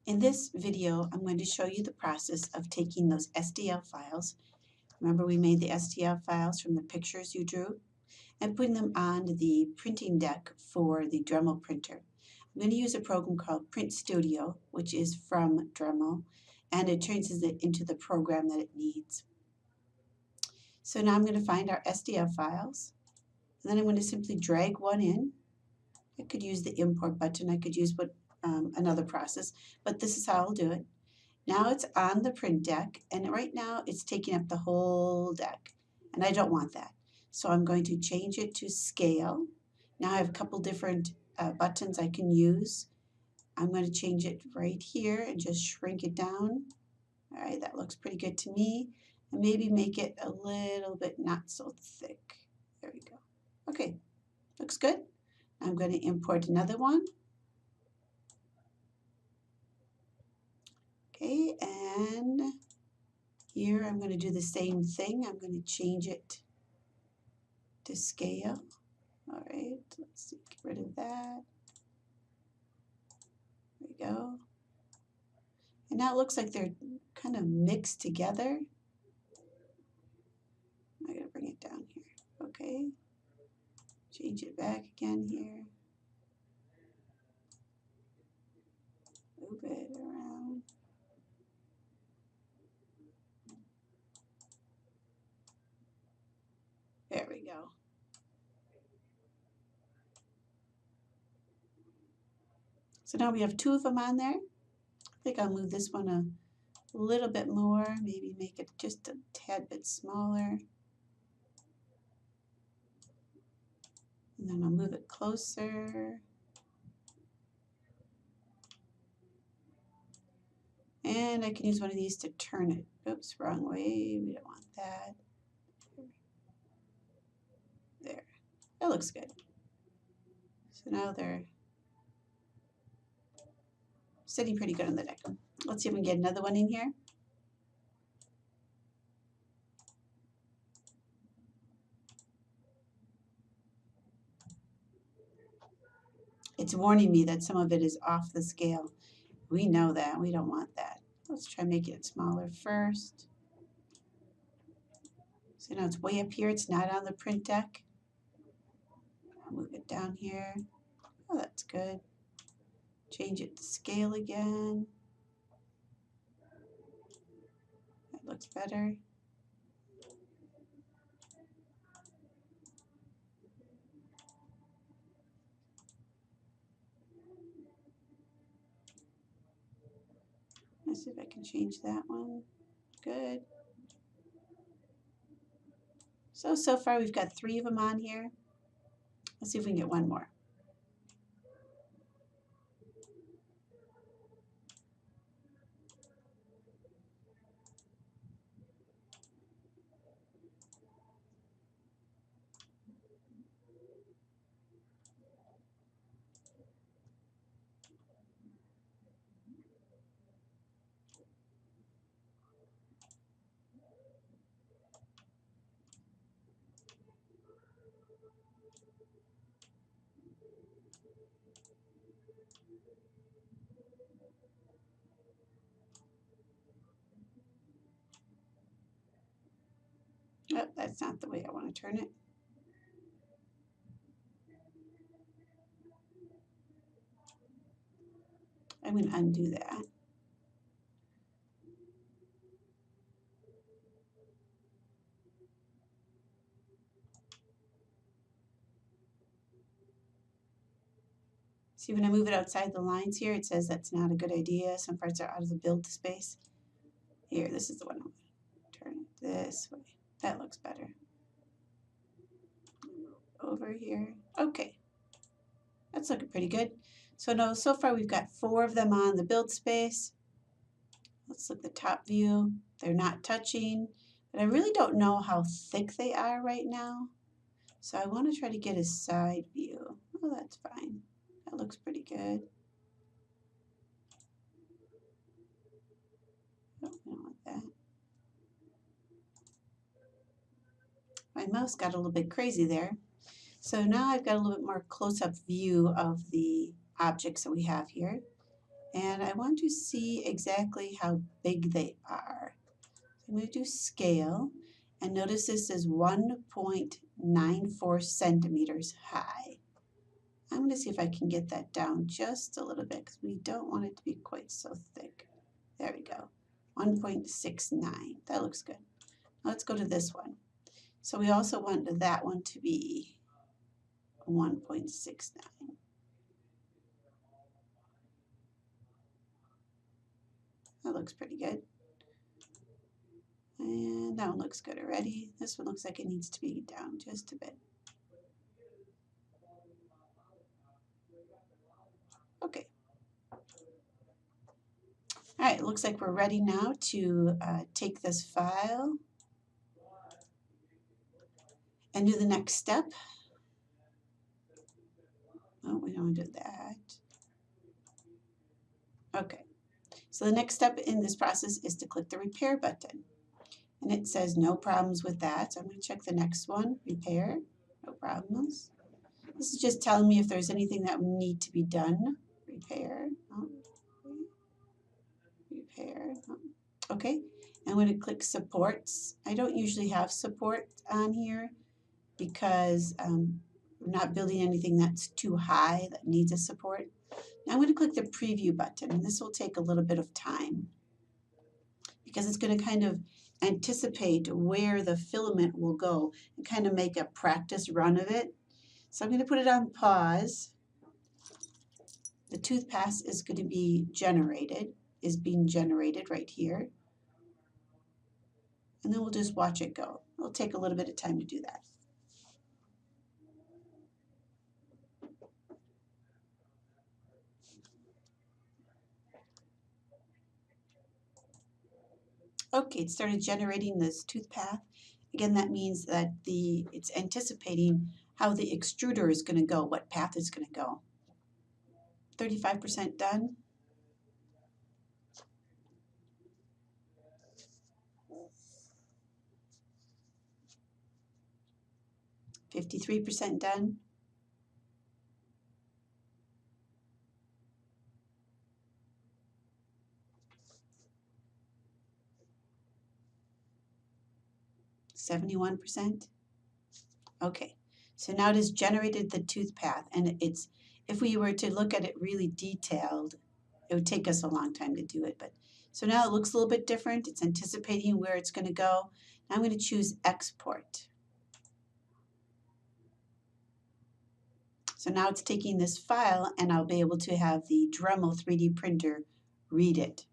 In this video, I'm going to show you the process of taking those STL files. Remember, we made the STL files from the pictures you drew and putting them on the printing deck for the Dremel printer. I'm going to use a program called Print Studio, which is from Dremel, and it turns it into the program that it needs. So now I'm going to find our STL files, and then I'm going to simply drag one in. I could use the import button. I could use another process, but this is how I'll do it. Now it's on the print deck, and right now it's taking up the whole deck, and I don't want that. So I'm going to change it to scale. Now I have a couple different buttons I can use. I'm going to change it right here and just shrink it down. All right, that looks pretty good to me. And maybe make it a little bit not so thick. There we go. Okay, looks good. I'm going to import another one. Okay, and here I'm going to do the same thing. I'm going to change it to scale. All right, let's see, get rid of that. There we go. And now it looks like they're kind of mixed together. I gotta bring it down here. Okay, change it back again here. Move it around. There we go. So now we have two of them on there. I think I'll move this one a little bit more, maybe make it just a tad bit smaller. And then I'll move it closer. And I can use one of these to turn it. Oops, wrong way. We don't want that. There. That looks good. So now they're sitting pretty good on the deck. Let's see if we can get another one in here. It's warning me that some of it is off the scale. We know that. We don't want that. Let's try making it smaller first. So now it's way up here. It's not on the print deck. I'll move it down here. Oh, that's good. Change it to scale again. That looks better. Let's see if I can change that one. Good. So far we've got 3 of them on here. Let's see if we can get one more. Oh, that's not the way I want to turn it. I'm going to undo that. See, when I move it outside the lines here, it says that's not a good idea. Some parts are out of the build space. Here, this is the one I'm going to turn it this way. That looks better. Over here. Okay. That's looking pretty good. So now, so far we've got 4 of them on the build space. Let's look at the top view. They're not touching, but I really don't know how thick they are right now. So I want to try to get a side view. Oh, that's fine. That looks pretty good. Oh, I don't want that. My mouse got a little bit crazy there. So now I've got a little bit more close-up view of the objects that we have here. and I want to see exactly how big they are. I'm going to do scale, and notice this is 1.94 centimeters high. I'm going to see if I can get that down just a little bit because we don't want it to be quite so thick. There we go. 1.69. That looks good. Now let's go to this one. So we also want that one to be 1.69. That looks pretty good. And that one looks good already. This one looks like it needs to be down just a bit. Okay. All right, it looks like we're ready now to take this file and do the next step. Oh, we don't want to do that. Okay, so the next step in this process is to click the repair button. And it says no problems with that. So I'm going to check the next one, repair, no problems. This is just telling me if there's anything that would need to be done. Repair, repair, okay. I'm going to click supports. I don't usually have support on here because we're not building anything that's too high that needs a support. Now I'm going to click the preview button, and this will take a little bit of time because it's going to kind of anticipate where the filament will go and kind of make a practice run of it. So I'm going to put it on pause. The tooth path is going to be being generated right here. And then we'll just watch it go. It'll take a little bit of time to do that. Okay, it started generating this tooth path. Again, that means that it's anticipating how the extruder is going to go, what path it's going to go. 35% done. 53% done. 71%. Okay, so now it has generated the tooth path, and if we were to look at it really detailed, it would take us a long time to do it. But so now it looks a little bit different. It's anticipating where it's going to go. Now I'm going to choose export. So now it's taking this file, and I'll be able to have the Dremel 3D printer read it.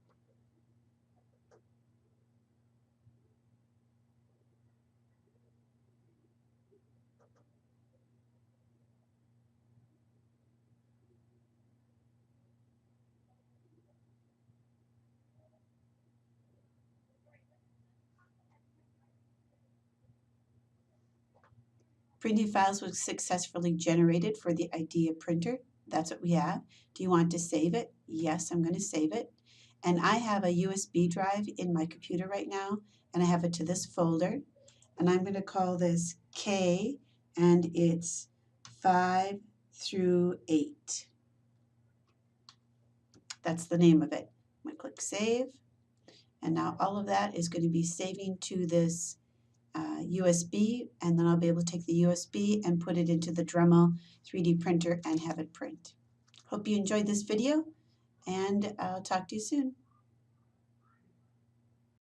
Printing files was successfully generated for the IDEA printer. That's what we have. Do you want to save it? Yes, I'm going to save it. And I have a USB drive in my computer right now, and I have it to this folder. And I'm going to call this K, and it's 5 through 8. That's the name of it. I'm going to click Save. And now all of that is going to be saving to this USB, and then I'll be able to take the USB and put it into the Dremel 3D printer and have it print. Hope you enjoyed this video, and I'll talk to you soon.